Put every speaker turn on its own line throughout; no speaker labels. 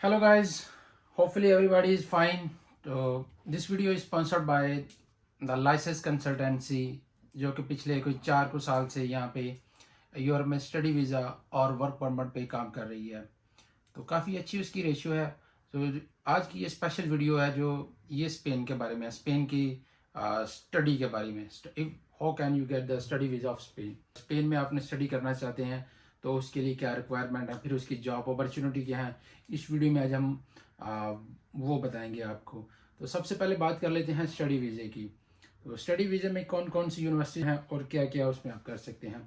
Hello guys, hopefully everybody is fine. तो this video is sponsored by the license consultancy जो कि पिछले कोई 4 साल से यहाँ पे यूरोप में स्टडी वीज़ा और वर्क परमिट पे काम कर रही है। तो काफ़ी अच्छी उसकी रेशियो है। तो आज की ये स्पेशल वीडियो है जो ये स्पेन के बारे में है, स्पेन की स्टडी के बारे में। How can you get the study visa of Spain. Spain में आपने स्टडी करना चाहते हैं तो उसके लिए क्या रिक्वायरमेंट है, फिर उसकी जॉब अपॉर्चुनिटी क्या है, इस वीडियो में आज हम वो बताएंगे आपको। तो सबसे पहले बात कर लेते हैं स्टडी वीज़े की। तो स्टडी वीज़े में कौन कौन सी यूनिवर्सिटी हैं और क्या क्या उसमें आप कर सकते हैं।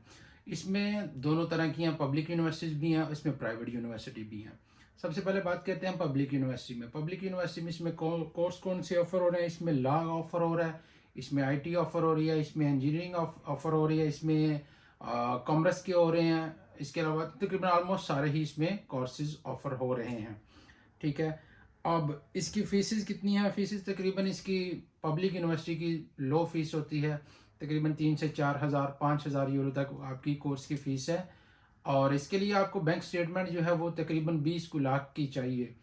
इसमें दोनों तरह की हैं, पब्लिक यूनिवर्सिटीज़ भी हैं, इसमें प्राइवेट यूनिवर्सिटी भी हैं। सबसे पहले बात करते हैं पब्लिक यूनिवर्सिटी में। पब्लिक यूनिवर्सिटी में इसमें कोर्स कौन से ऑफर हो रहे हैं। इसमें लॉ ऑफर हो रहा है, इसमें आईटी ऑफर हो रही है, इसमें इंजीनियरिंग ऑफर हो रही है, इसमें कॉमर्स के हो रहे हैं। इसके अलावा तकरीबन ऑलमोस्ट सारे ही इसमें कोर्सेज ऑफर हो रहे हैं। ठीक है, अब इसकी फीसिस कितनी है। फीसिस तकरीबन इसकी पब्लिक यूनिवर्सिटी की लो फीस होती है, तकरीबन 3 से 4,000 5,000 यूरो तक आपकी कोर्स की फ़ीस है। और इसके लिए आपको बैंक स्टेटमेंट जो है वो तकरीबन 20 लाख की चाहिए।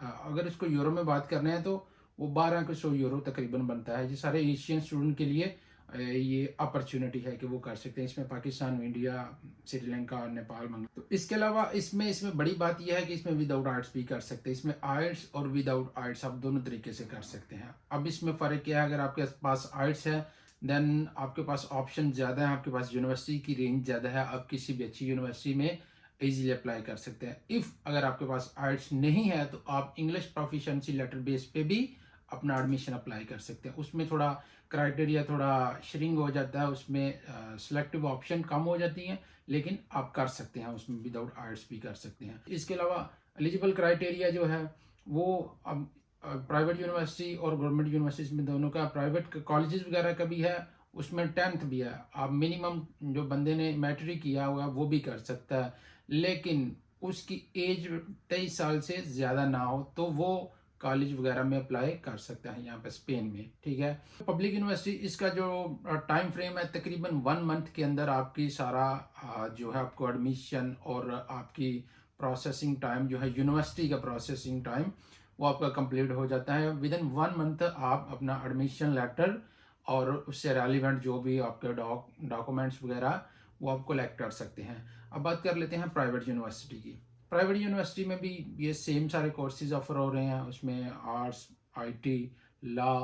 अगर इसको यूरो में बात करना है तो वो 1200 यूरो तकरीबन बनता है। ये सारे एशियन स्टूडेंट के लिए ये अपॉर्चुनिटी है कि वो कर सकते हैं। इसमें पाकिस्तान, इंडिया, श्रीलंका और नेपाल मंग। तो इसके अलावा इसमें बड़ी बात यह है कि इसमें विदाउट आर्ट्स भी कर सकते हैं। इसमें आर्ट्स और विदाउट आर्ट्स आप दोनों तरीके से कर सकते हैं। अब इसमें फ़र्क क्या है, अगर आपके पास आर्ट्स है देन आपके पास ऑप्शन ज़्यादा है, आपके पास यूनिवर्सिटी की रेंज ज़्यादा है, आप किसी भी अच्छी यूनिवर्सिटी में इजीली अप्लाई कर सकते हैं। इफ़ अगर आपके पास आर्ट्स नहीं है तो आप इंग्लिश प्रोफिशिएंसी लेटर बेस पे भी अपना एडमिशन अप्लाई कर सकते हैं। उसमें थोड़ा क्राइटेरिया थोड़ा श्रिंक हो जाता है, उसमें सिलेक्टिव ऑप्शन कम हो जाती हैं, लेकिन आप कर सकते हैं, उसमें विदाउट आर्ट्स भी कर सकते हैं। इसके अलावा एलिजिबल क्राइटेरिया जो है वो अब प्राइवेट यूनिवर्सिटी और गवर्नमेंट यूनिवर्सिटीज़ में दोनों का, प्राइवेट कॉलेजेस वगैरह का भी है, उसमें 10th भी है। आप मिनिमम जो बंदे ने मैट्रिक किया हुआ है वो भी कर सकता है, लेकिन उसकी एज 23 साल से ज़्यादा ना हो तो वो कॉलेज वगैरह में अप्लाई कर सकता है यहाँ पे स्पेन में। ठीक है, पब्लिक यूनिवर्सिटी इसका जो टाइम फ्रेम है तकरीबन 1 मंथ के अंदर आपकी सारा जो है आपको एडमिशन और आपकी प्रोसेसिंग टाइम जो है यूनिवर्सिटी का प्रोसेसिंग टाइम वो आपका कंप्लीट हो जाता है। विद इन 1 मंथ आप अपना एडमिशन लेटर और उससे रेलिवेंट जो भी आपके डॉक्यूमेंट्स वगैरह वो आप कलेक्ट कर सकते हैं। अब बात कर लेते हैं प्राइवेट यूनिवर्सिटी की। प्राइवेट यूनिवर्सिटी में भी ये सेम सारे कोर्सेज ऑफर हो रहे हैं। उसमें arts, IT, law,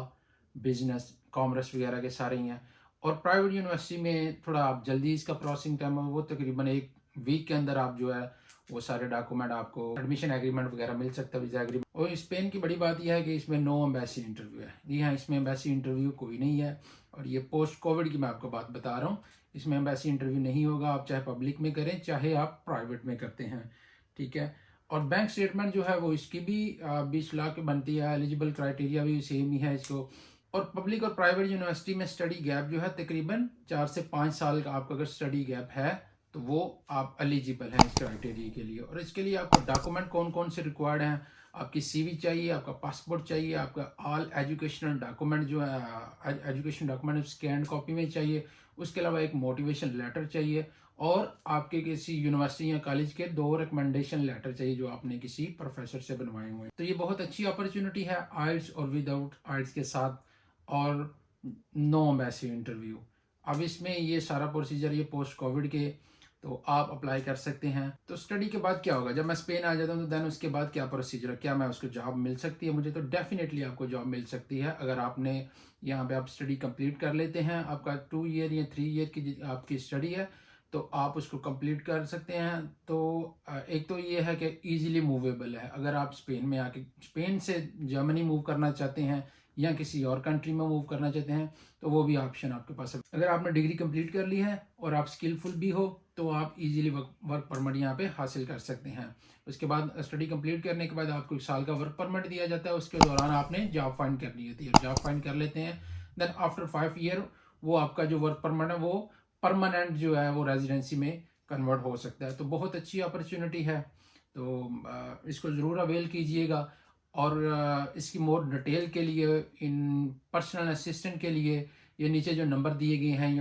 business, commerce वगैरह के सारे ही हैं। और प्राइवेट यूनिवर्सिटी में थोड़ा आप जल्दी इसका प्रोसेसिंग टाइम है, वो तकरीबन 1 वीक के अंदर आप जो है वो सारे डॉक्यूमेंट आपको एडमिशन एग्रीमेंट वगैरह मिल सकता है, वीज़ा एग्रीमेंट। और स्पेन की बड़ी बात यह है कि इसमें नो एम्बेसी इंटरव्यू है। जी हाँ, इसमें एम्बेसी इंटरव्यू कोई नहीं है। और ये पोस्ट कोविड की मैं आपको बात बता रहा हूँ, इसमें एम्बेसी इंटरव्यू नहीं होगा। आप चाहे पब्लिक में करें चाहे आप प्राइवेट में करते हैं। ठीक है, और बैंक स्टेटमेंट जो है वो इसकी भी 20 लाख बनती है। एलिजिबल क्राइटेरिया भी सेम ही है इसको। और पब्लिक और प्राइवेट यूनिवर्सिटी में स्टडी गैप जो है तकरीबन 4 से 5 साल का आपका अगर स्टडी गैप है तो वो आप एलिजिबल हैं इस क्राइटेरिया के लिए। और इसके लिए आपको डॉक्यूमेंट कौन कौन से रिक्वायर्ड हैं, आपकी सीवी चाहिए, आपका पासपोर्ट चाहिए, आपका ऑल एजुकेशनल डॉक्यूमेंट जो है एजुकेशन डॉक्यूमेंट स्कैन कॉपी में चाहिए। उसके अलावा एक मोटिवेशन लेटर चाहिए और आपके किसी यूनिवर्सिटी या कॉलेज के 2 रिकमेंडेशन लेटर चाहिए जो आपने किसी प्रोफेसर से बनवाए हुए हैं। तो ये बहुत अच्छी अपॉर्चुनिटी है आइल्स और विदाउट आइल्स के साथ, और नो एम्बेसी इंटरव्यू। अब इसमें ये सारा प्रोसीजर ये पोस्ट कोविड के, तो आप अप्लाई कर सकते हैं। तो स्टडी के बाद क्या होगा, जब मैं स्पेन आ जाता हूँ तो देन उसके बाद क्या प्रोसीजर है, क्या मैं उसको जॉब मिल सकती है मुझे। तो डेफिनेटली आपको जॉब मिल सकती है अगर आपने यहाँ पे आप स्टडी कंप्लीट कर लेते हैं। आपका 2 ईयर या 3 ईयर की आपकी स्टडी है तो आप उसको कंप्लीट कर सकते हैं। तो एक तो ये है कि इजीली मूवेबल है। अगर आप स्पेन में आके स्पेन से जर्मनी मूव करना चाहते हैं या किसी और कंट्री में मूव करना चाहते हैं तो वो भी ऑप्शन आपके पास है। अगर आपने डिग्री कंप्लीट कर ली है और आप स्किलफुल भी हो तो आप इजीली वर्क परमिट यहाँ पे हासिल कर सकते हैं। उसके बाद स्टडी कंप्लीट करने के बाद आपको 1 साल का वर्क परमिट दिया जाता है। उसके दौरान आपने जॉब फाइंड करनी होती है, जॉब फाइंड कर लेते हैं। देन आफ्टर 5 ईयर वो आपका जो वर्क परमिट है वो परमानेंट जो है वो रेजिडेंसी में कन्वर्ट हो सकता है। तो बहुत अच्छी अपॉर्चुनिटी है, तो इसको ज़रूर अवेल कीजिएगा। और इसकी मोर डिटेल के लिए, इन पर्सनल असिस्टेंट के लिए ये नीचे जो नंबर दिए गए हैं,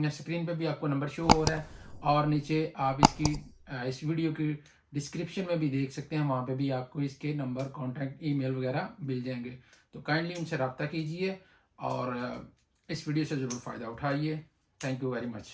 ये स्क्रीन पे भी आपको नंबर शो हो रहा है और नीचे आप इस वीडियो की डिस्क्रिप्शन में भी देख सकते हैं, वहाँ पे भी आपको इसके नंबर, कॉन्टैक्ट, ईमेल वगैरह मिल जाएंगे। तो काइंडली उनसे रब्ता कीजिए और इस वीडियो से ज़रूर फ़ायदा उठाइए। Thank you very much.